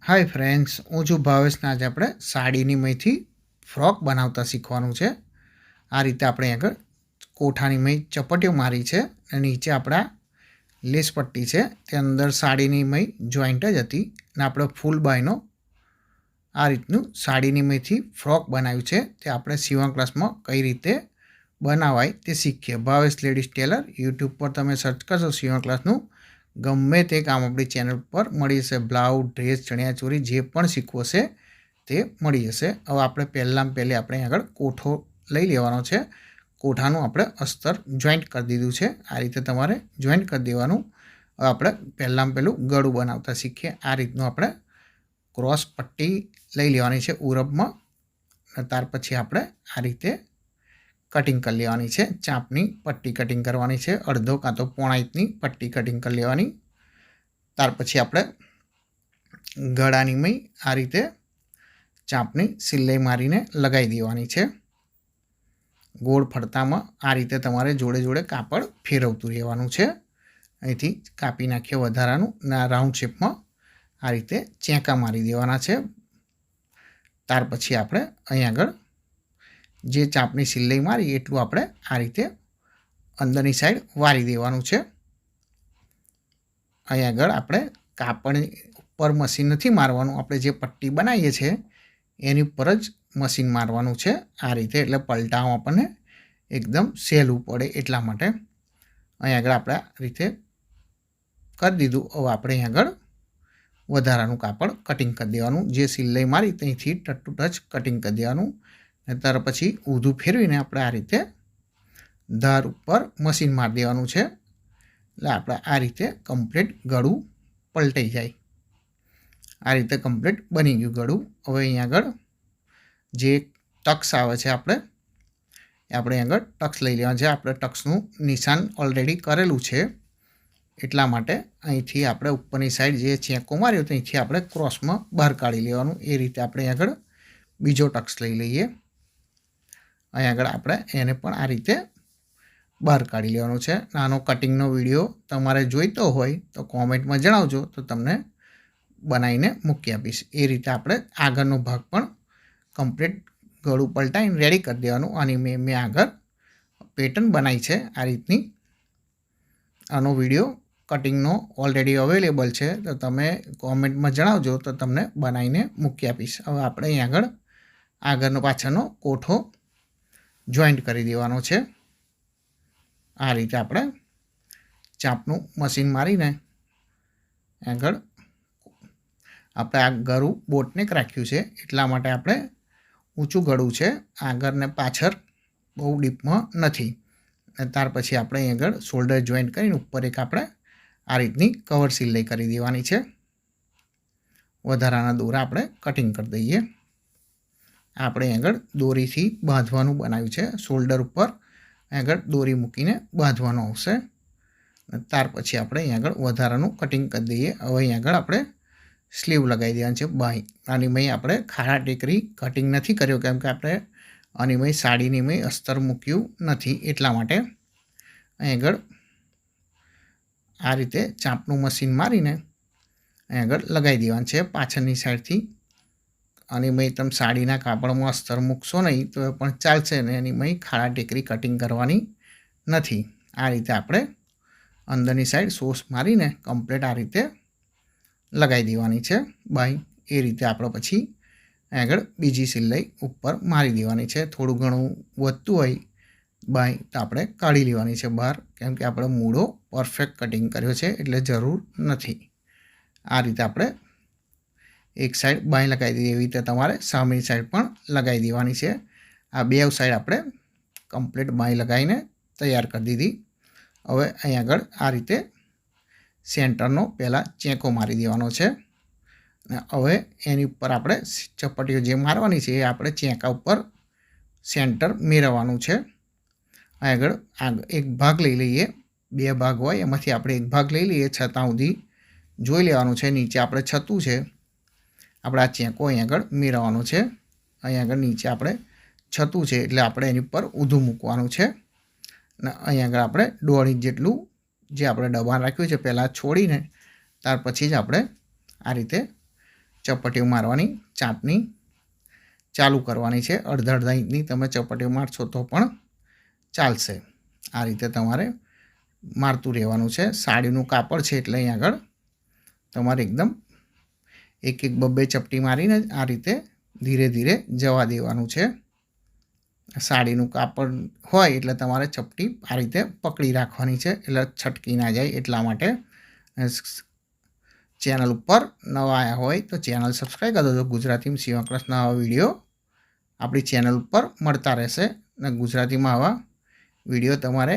Hi friends, हूँ छूं भावेश ने आज આપણે સાડીની મયથી ફ્રોક બનાવતા શીખવાનું છે। આ રીતે આપણે આગળ કોઠાની મય ચપટીઓ મારી છે અને નીચે આપણા લેસ પટ્ટી છે તે અંદર સાડીની મય જોઈન્ટ જ હતી અને આપણે ફૂલ બાયનો આ રીતનું સાડીની મયથી ફ્રોક બનાવ્યું છે તે આપણે સીવણ ક્લાસમાં કઈ રીતે બનાવાય તે શીખીએ। ભાવેશ લેડીઝ ટેલર યુટ્યુબ પર તમે સર્ચ કરશો સીવણ ક્લાસનું ગમે તે કામ આપણી ચેનલ પર મળી જશે। બ્લાઉઝ, ડ્રેસ, ચણિયાચોળી જે પણ શીખવો છે તે મળી જશે। હવે આપણે પહેલાં આપણે આગળ કોઠો લઈ લેવાનો છે। કોઠાનું આપણે અસ્તર જોઈન્ટ કરી દીધું છે। આ રીતે તમારે જોઈન્ટ કરી દેવાનું। હવે આપણે પહેલું ગળું બનાવતા શીખીએ। આ રીતનું આપણે ક્રોસ પટ્ટી લઈ લેવાની છે ઉરબમાં અને ત્યાર પછી આપણે આ રીતે कटिंग कर लेवानी छे। चापनी पट्टी कटिंग करवानी छे, अर्धो कां तो पोणा इंचनी पट्टी कटिंग कर लेवानी। त्यार पछी आपणे गळानी मय आ रीते चापनी सिलाई मारीने लगाई देवानी छे। गोળ ફરતામાં આ રીતે તમારે જોડે જોડે કાપડ ફેરવતું રહેવાનું છે। અહીંથી કાપી નાખીએ વધારાનું ના રાઉન્ડ શેપમાં આ રીતે ચેંકા મારી દેવાના છે। ત્યાર પછી આપણે અહીં આગળ જે ચાપની સિલાઈ મારી એટલું આપણે આ રીતે અંદરની સાઈડ વારી દેવાનું છે। અહીં આગળ આપણે કાપડ ઉપર મશીન નથી મારવાનું, આપણે જે પટ્ટી બનાવીએ છીએ એની ઉપર જ મશીન મારવાનું છે આ રીતે, એટલે પલટાવવા આપણને એકદમ સહેલું પડે એટલા માટે। અહીં આગળ આપણે આ રીતે કરી દીધું। હવે આપણે અહીં આગળ વધારાનું કાપડ કટિંગ કરી દેવાનું, જે સિલાઈ મારી ત્યાંથી ટચ ટુ ટચ કટિંગ કરી દેવાનું। ત્યાર પછી ઊંધું ફેરવીને આપણે આ રીતે ધાર ઉપર મશીન મારી દેવાનું છે, એટલે આપણે આ રીતે કમ્પ્લીટ ગળું પલટાઈ જાય। આ રીતે કમ્પ્લીટ બની ગયું ગળું। હવે અહીં આગળ જે ટક્સ આવે છે આપણે આગળ ટક્સ લઈ લેવાનું છે। આપણે ટક્સનું નિશાન ઓલરેડી કરેલું છે એટલા માટે અહીંથી આપણે ઉપરની સાઈડ જે ચેકો માર્યો ત્યાંથી આપણે ક્રોસમાં બહાર કાઢી લેવાનું। એ રીતે આપણે આગળ બીજો ટક્સ લઈ લઈએ। અહીં આગળ આપણે એને પણ આ રીતે બહાર કાઢી લેવાનું છે। નાનો કટિંગનો વિડીયો તમારે જોઈતો હોય તો કોમેન્ટમાં જણાવજો, તો તમને બનાવીને મૂકી આપીશ। એ રીતે આપણે આગળનો ભાગ પણ કમ્પ્લીટ ગળું પલટાઈને રેડી કરી દેવાનું। અને મેં આગળ પેટર્ન બનાવી છે આ રીતની। આનો વિડીયો કટિંગનો ઓલરેડી અવેલેબલ છે, તો તમે કોમેન્ટમાં જણાવજો તો તમને બનાવીને મૂકી આપીશ। હવે આપણે અહીં આગળ આગળનો પાછળનો કોઠો જોઈન્ટ કરી દેવાનો છે। આ રીતે આપણે ચાપનું મશીન મારીને આગળ આપણે આ ગળું બોટનેક રાખ્યું છે એટલા માટે આપણે ઊંચું ગળું છે, આગળ ને પાછળ બહુ ડીપમાં નથી। ત્યાર પછી આપણે અહીં આગળ શોલ્ડર જોઈન્ટ કરીને ઉપર એક આપણે આ રીતની કવર સિલાઈ કરી દેવાની છે। વધારાના દોરા આપણે કટિંગ કરી દઈએ। આપણે આગળ દોરીથી બાંધવાનું બનાવ્યું છે, શોલ્ડર ઉપર આગળ દોરી મૂકીને બાંધવાનું આવશે। ત્યાર પછી આપણે અહીં આગળ વધારાનું કટિંગ કરી દઈએ। હવે અહીં આગળ આપણે સ્લીવ લગાવી દેવાનું છે બાય। આની મય આપણે ખાડા ટેકરી કટિંગ નથી કર્યો, કેમ કે આપણે આની મય સાડીની મય અસ્તર મૂક્યું નથી એટલા માટે। અહીં આગળ આ રીતે ચાપનું મશીન મારીને અહીં આગળ લગાવી દેવાનું છે પાછળની સાઈડથી। અને મય તમે સાડીના કાપડમાં અસ્તર મૂકશો નહીં તો એ પણ ચાલશે ને, એની મય ખાડા ટેકરી કટિંગ કરવાની નથી। આ રીતે આપણે અંદરની સાઈડ સોસ મારીને કમ્પ્લીટ આ રીતે લગાવી દેવાની છે બાય। એ રીતે આપણે પછી આગળ બીજી સિલાઈ ઉપર મારી દેવાની છે। થોડું ઘણું વધતું હોય બાય તો આપણે કાઢી લેવાની છે બહાર, કેમ કે આપણે મૂળો પરફેક્ટ કટિંગ કર્યો છે એટલે જરૂર નથી। આ રીતે આપણે એક સાઈડ બાય લગાવી દઈએ, એવી રીતે તમારે સામેની સાઈડ પણ લગાવી દેવાની છે। આ બે સાઈડ આપણે કમ્પ્લીટ બાય લગાવીને તૈયાર કરી દીધી। હવે અહીં આગળ આ રીતે સેન્ટરનો પહેલાં ચેકો મારી દેવાનો છે અને હવે એની ઉપર આપણે ચપટીઓ જે મારવાની છે એ આપણે ચેકા ઉપર સેન્ટર મેળવવાનું છે। આગળ એક ભાગ લઈ લઈએ, બે ભાગ હોય એમાંથી આપણે એક ભાગ લઈ લઈએ, છતાં સુધી જોઈ લેવાનું છે નીચે આપણે છતું છે, આપણે આ ચેકો અહીં આગળ મેળવવાનો છે। અહીં આગળ નીચે આપણે છતું છે એટલે આપણે એની ઉપર ઊંધું મૂકવાનું છે અને અહીં આગળ આપણે 1.5 ઇંચ જેટલું જે આપણે દબાણ રાખ્યું છે પહેલાં છોડીને ત્યાર પછી જ આપણે આ રીતે ચપટીઓ મારવાની ચાપની ચાલુ કરવાની છે. અડધા અડધા ઇંચની તમે ચપટીઓ મારશો તો પણ ચાલશે. આ રીતે તમારે મારતું રહેવાનું છે. સાડીનું કાપડ છે એટલે અહીં આગળ તમારે એકદમ એક એક બબ્બે ચપટી મારીને આ રીતે ધીરે ધીરે જવા દેવાનું છે. સાડીનું કાપડ હોય એટલે તમારે ચપટી આ રીતે પકડી રાખવાની છે, એટલે છટકી ના જાય. એટલા માટે ચેનલ ઉપર નવા આવ્યા હોય તો ચેનલ સબસ્ક્રાઈબ કરી દેજો. ગુજરાતીમાં સીવણ ક્લાસના આવા વિડીયો આપણી ચેનલ ઉપર મળતા રહેશે. અને ગુજરાતીમાં આવા વિડીયો તમારે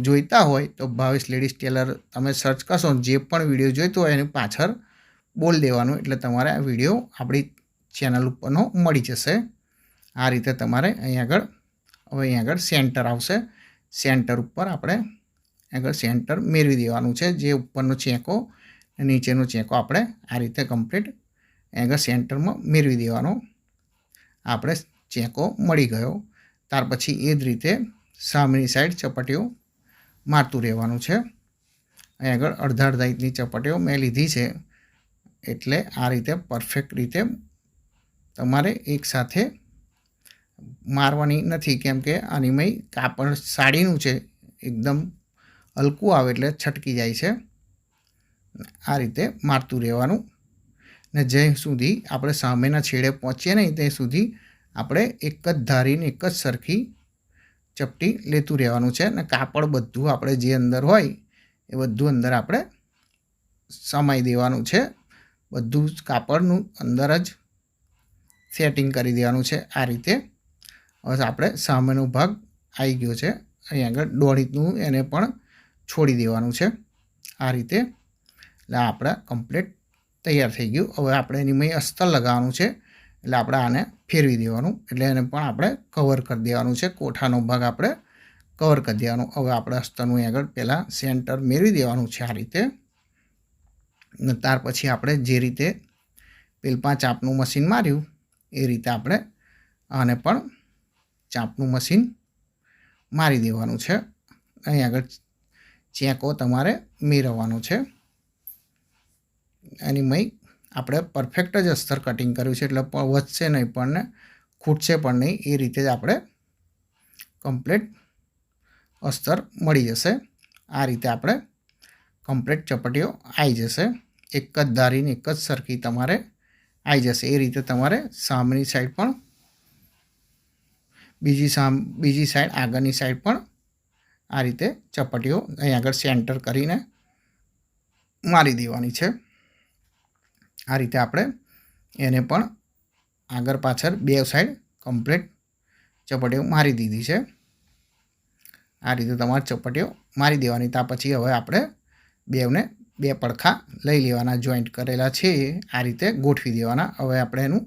જોઈતા હોય તો ભાવેશ લેડીઝ ટેલર તમે સર્ચ કરશો, જે પણ વિડીયો જોઈતો હોય એની પાછળ બોલ દેવાનું, એટલે તમારે આ વિડીયો આપણી ચેનલ ઉપરનો મળી જશે. આ રીતે તમારે અહીં આગળ સેન્ટર આવશે. સેન્ટર ઉપર આપણે આગળ સેન્ટર મેળવી દેવાનું છે. જે ઉપરનો ચેકો નીચેનો ચેકો આપણે આ રીતે કમ્પ્લીટ આગળ સેન્ટરમાં મેળવી દેવાનો. આપણે ચેકો મળી ગયો. ત્યાર પછી એ જ રીતે સામેની સાઈડ ચપટીઓ મારતું રહેવાનું છે. અહીં આગળ અડધા અડધા ઇંચની ચપટીઓ મેં લીધી છે, એટલે આ રીતે પરફેક્ટ રીતે તમારે એકસાથે મારવાની નથી, કેમ કે આનીમય કાપડ સાડીનું છે, એકદમ હલકું આવે એટલે છટકી જાય છે. આ રીતે મારતું રહેવાનું. ને જ્યાં સુધી આપણે સામેના છેડે પહોંચીએ નહીં ત્યાં સુધી આપણે એક જ ધારીને એક જ સરખી ચપટી લેતું રહેવાનું છે. અને કાપડ બધું આપણે જે અંદર હોય એ બધું અંદર આપણે સમાઈ દેવાનું છે. બધું જ કાપડનું અંદર જ સેટિંગ કરી દેવાનું છે. આ રીતે હવે આપણે સામેનો ભાગ આવી ગયો છે. અહીં આગળ 1.5 ઇંચનું એને પણ છોડી દેવાનું છે. આ રીતે એટલે આપણે કમ્પ્લીટ તૈયાર થઈ ગયું. હવે આપણે એની મેં અસ્તર લગાવવાનું છે, એટલે આપણે આને ફેરવી દેવાનું, એટલે એને પણ આપણે કવર કરી દેવાનું છે. કોઠાનો ભાગ આપણે કવર કરી દેવાનો. હવે આપણે અસ્તરનું આગળ પહેલાં સેન્ટર મેળવી દેવાનું છે આ રીતે. ને ત્યાર પછી આપણે જે રીતે પેલમાં ચાપનું મશીન માર્યું એ રીતે આપણે આને પણ ચાપનું મશીન મારી દેવાનું છે. અહીં આગળ ચેકો તમારે મેળવવાનો છે. એની મય આપણે પરફેક્ટ જ અસ્તર કટિંગ કર્યું છે, એટલે વધશે નહીં પણ ખૂટશે પણ નહીં. એ રીતે જ આપણે કમ્પ્લીટ અસ્તર મળી જશે. આ રીતે આપણે કમ્પ્લીટ ચપટીઓ આવી જશે. એક જ ધારીને એક જ સરખી તમારે આવી જશે. એ રીતે તમારે સામેની સાઈડ પણ બીજી સાઈડ આગળની સાઈડ પણ આ રીતે ચપટીઓ અહીં આગળ સેન્ટર કરીને મારી દેવાની છે. આ રીતે આપણે એને પણ આગળ પાછળ બે સાઈડ કમ્પ્લીટ ચપટીઓ મારી દીધી છે. આ રીતે તમારે ચપટીઓ મારી દેવાની. ત્યાર પછી હવે આપણે બેવને બે પડખા લઈ લેવાના, જોઈન્ટ કરેલા છે આ રીતે ગોઠવી દેવાના. હવે આપણે એનું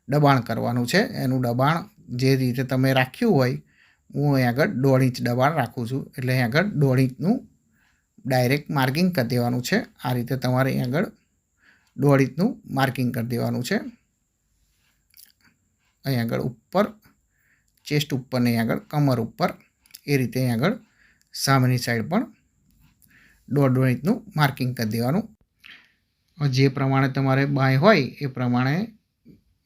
દબાણ કરવાનું છે. એનું દબાણ જે રીતે તમે રાખ્યું હોય, હું અહીં આગળ 1.5 ઇંચ દબાણ રાખું છું, એટલે અહીં આગળ 1.5 ઇંચનું ડાયરેક્ટ માર્કિંગ કરી દેવાનું છે. આ રીતે તમારે અહીં આગળ 1.5 ઇંચનું માર્કિંગ કરી દેવાનું છે. અહીં આગળ ઉપર ચેસ્ટ ઉપર ને અહીં આગળ કમર ઉપર એ રીતે અહીં આગળ સામેની સાઈડ પણ 1.5 ઇંચનું માર્કિંગ કરી દેવાનું. જે પ્રમાણે તમારે બાય હોય એ પ્રમાણે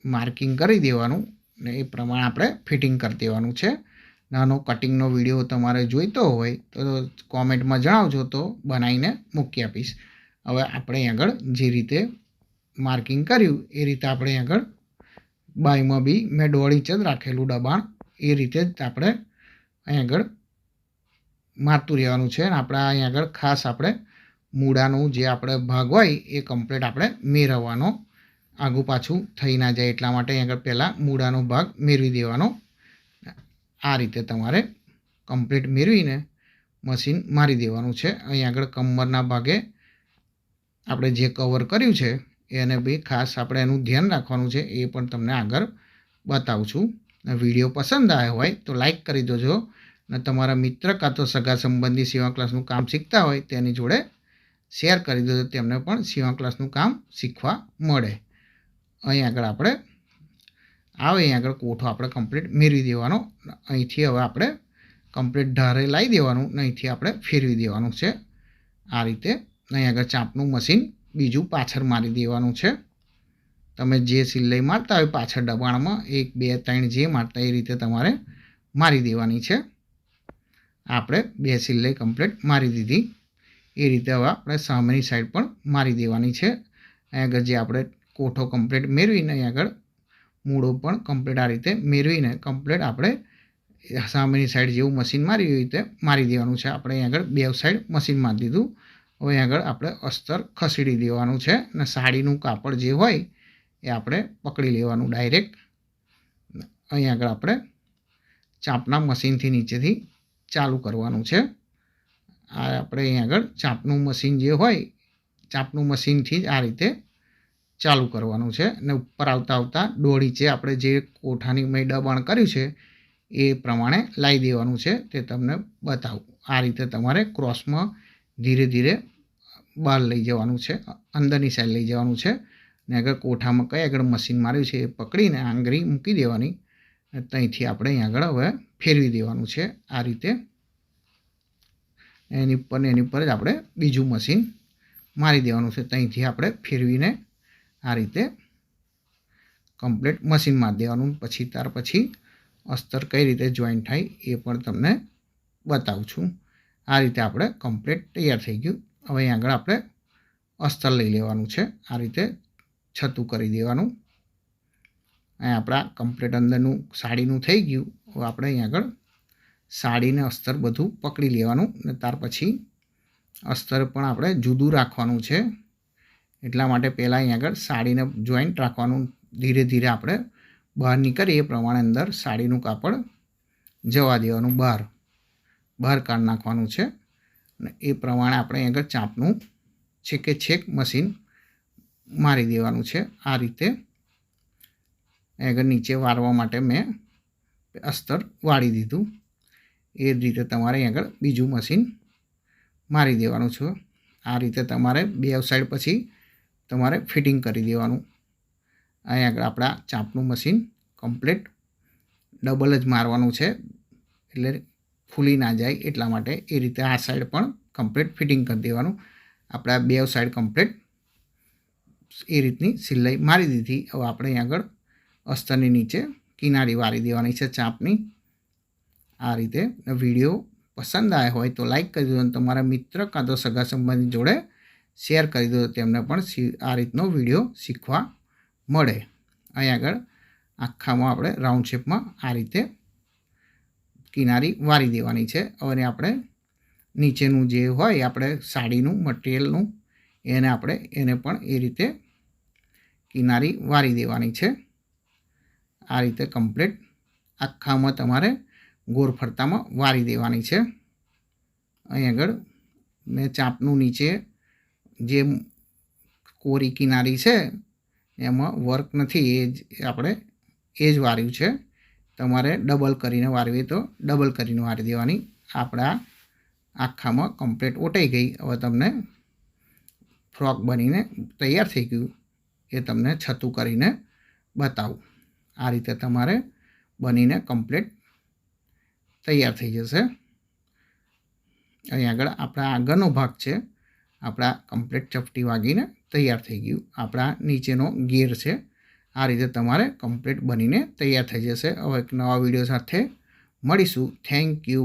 માર્કિંગ કરી દેવાનું ને એ પ્રમાણે આપણે ફિટિંગ કરી દેવાનું છે. નાનો કટિંગનો વિડીયો તમારે જોઈતો હોય તો કોમેન્ટમાં જણાવજો, તો બનાવીને મૂકી આપીશ. હવે આપણે અહીં આગળ જે રીતે માર્કિંગ કર્યું એ રીતે આપણે અહીં આગળ બાયમાં બી મેં 1.5 ઇંચ જ રાખેલું દબાણ, એ રીતે જ આપણે અહીં આગળ મારતું રહેવાનું છે. અને આપણે અહીં આગળ ખાસ આપણે મૂળાનું જે આપણે ભાગ હોય એ કમ્પ્લીટ આપણે મેળવવાનો, આગું પાછું થઈ ના જાય એટલા માટે અહીં આગળ પહેલાં મૂળાનો ભાગ મેળવી દેવાનો. આ રીતે તમારે કમ્પ્લીટ મેળવીને મશીન મારી દેવાનું છે. અહીં આગળ કમરના ભાગે આપણે જે કવર કર્યું છે એને બી ખાસ આપણે એનું ધ્યાન રાખવાનું છે, એ પણ તમને આગળ બતાવું છું. વિડીયો પસંદ આવ્યો હોય તો લાઈક કરી દેજો, અને તમારા મિત્ર કાં તો સગા સંબંધી સીવણ ક્લાસનું કામ શીખતા હોય તેની જોડે શેર કરી દેજો, તેમને પણ સીવણ ક્લાસનું કામ શીખવા મળે. અહીં આગળ આપણે અહીં આગળ કોઠો આપણે કમ્પ્લીટ મેળવી દેવાનો. અહીંથી હવે આપણે કમ્પ્લીટ ધારે લાવી દેવાનું, અહીંથી આપણે ફેરવી દેવાનું છે. આ રીતે અહીં આગળ ચાપનું મશીન બીજું પાછળ મારી દેવાનું છે. તમે જે સિલાઈ મારતા હોય પાછળ દબાણમાં 1 2 3 જે મારતા એ રીતે તમારે મારી દેવાની છે. આપણે 2 સિલાઈ કમ્પ્લીટ મારી દીધી. એ રીતે હવે આપણે સામેની સાઈડ પણ મારી દેવાની છે. અહીં આગળ જે આપણે કોઠો કમ્પ્લીટ મેળવીને અહીં આગળ મૂળો પણ કમ્પ્લીટ આ રીતે મેળવીને કમ્પ્લીટ આપણે સામેની સાઈડ જેવું મશીન મારી એવી રીતે મારી દેવાનું છે. આપણે અહીં આગળ બે સાઈડ મશીન મારી દીધું. હવે અહીં આગળ આપણે અસ્તર ખસેડી દેવાનું છે અને સાડીનું કાપડ જે હોય એ આપણે પકડી લેવાનું ડાયરેક્ટ. અહીં આગળ આપણે ચાપના મશીનથી નીચેથી ચાલુ કરવાનું છે. આ આપણે અહીં આગળ ચાપનું મશીન જે હોય ચાપનું મશીનથી જ આ રીતે ચાલુ કરવાનું છે અને ઉપર આવતા આવતા 1.5 ઇંચે આપણે જે કોઠાની મેં દબાણ કર્યું છે એ પ્રમાણે લાવી દેવાનું છે. તે તમને બતાવું. આ રીતે તમારે ક્રોસમાં ધીરે ધીરે બહાર લઈ જવાનું છે, અંદરની સાઈડ લઈ જવાનું છે અને આગળ કોઠામાં કઈ આગળ મશીન માર્યું છે એ પકડીને આંગળી મૂકી દેવાની અને ત્યાંથી આપણે અહીં આગળ હવે ફેરવી દેવાનું છે. આ રીતે એની ઉપર જ આપણે બીજું મશીન મારી દેવાનું છે. ત્યાંથી આપણે ફેરવીને આ રીતે કમ્પ્લીટ મશીન મારી દેવાનું. પછી ત્યાર પછી અસ્તર કઈ રીતે જોઈન્ટ થાય એ પણ તમને બતાવું છું. આ રીતે આપણે કમ્પ્લીટ તૈયાર થઈ ગયું. હવે અહીં આગળ આપણે અસ્તર લઈ લેવાનું છે. આ રીતે છતું કરી દેવાનું. અહીં આપણા કમ્પ્લીટ અંદરનું સાડીનું થઈ ગયું. હવે આપણે અહીં આગળ સાડીને અસ્તર બધું પકડી લેવાનું અને ત્યાર પછી અસ્તર પણ આપણે જુદું રાખવાનું છે. એટલા માટે પહેલાં અહીં આગળ સાડીને જોઈન્ટ રાખવાનું. ધીરે ધીરે આપણે બહાર નીકળીએ એ પ્રમાણે અંદર સાડીનું કાપડ જવા દેવાનું, બહાર કાઢી નાખવાનું છે અને એ પ્રમાણે આપણે અહીં આગળ ચાપનું છેકે છેક મશીન મારી દેવાનું છે. આ રીતે આગળ નીચે વાળવા માટે મેં અસ્તર વાળી દીધું. એ જ રીતે તમારે અહીં આગળ બીજું મશીન મારી દેવાનું છે. આ રીતે તમારે બે સાઈડ પછી તમારે ફિટિંગ કરી દેવાનું. અહીં આગળ આપણા ચાપનું મશીન કમ્પ્લીટ ડબલ જ મારવાનું છે એટલે ફૂલી ના જાય એટલા માટે એ રીતે આ સાઈડ પણ કમ્પ્લીટ ફિટિંગ કરી દેવાનું. આપણા બે સાઈડ કમ્પ્લીટ એ રીતની સિલાઈ મારી દીધી. હવે આપણે અહીં આગળ અસ્તરની નીચે કિનારી વાળી દેવાની છે ચાપની. આ રીતે વિડીયો પસંદ આવ્યો હોય તો લાઈક કરી દો અને તમારા મિત્ર કાં તો સગા સંબંધી જોડે શેર કરી દો, તેમને પણ આ રીતનો વિડીયો શીખવા મળે. અહીં આગળ આખામાં આપણે રાઉન્ડ શેપમાં આ રીતે કિનારી વાળી દેવાની છે. હવે આપણે નીચેનું જે હોય આપણે સાડીનું મટીરિયલનું એને પણ એ રીતે કિનારી વાળી દેવાની છે. આ રીતે કમ્પ્લીટ આખામાં તમારે ગોળ ફરતામાં વાળી દેવાની છે. અહીં આગળ મેં ચાપનું નીચે જે કોરી કિનારી છે એમાં વર્ક નથી, એ જ વાળ્યું છે. તમારે ડબલ કરીને વાળવી તો ડબલ કરીને વાળી દેવાની. આપણા આખામાં કમ્પ્લીટ ઓટાઈ ગઈ. હવે તમને ફ્રોક બનીને તૈયાર થઈ ગયું એ તમને છતું કરીને બતાવું. આ રીતે તમારે બનીને કમ્પ્લીટ તૈયાર થઈ જશે. અહીં આગળ આપણા આગળનો ભાગ છે, આપણા કમ્પ્લીટ ચપટી વાગીને તૈયાર થઈ ગયું. આપણા નીચેનો ગેર છે. આ રીતે તમારે કમ્પ્લીટ બનીને તૈયાર થઈ જશે. હવે એક નવા વિડીયો સાથે મળીશું. Thank you.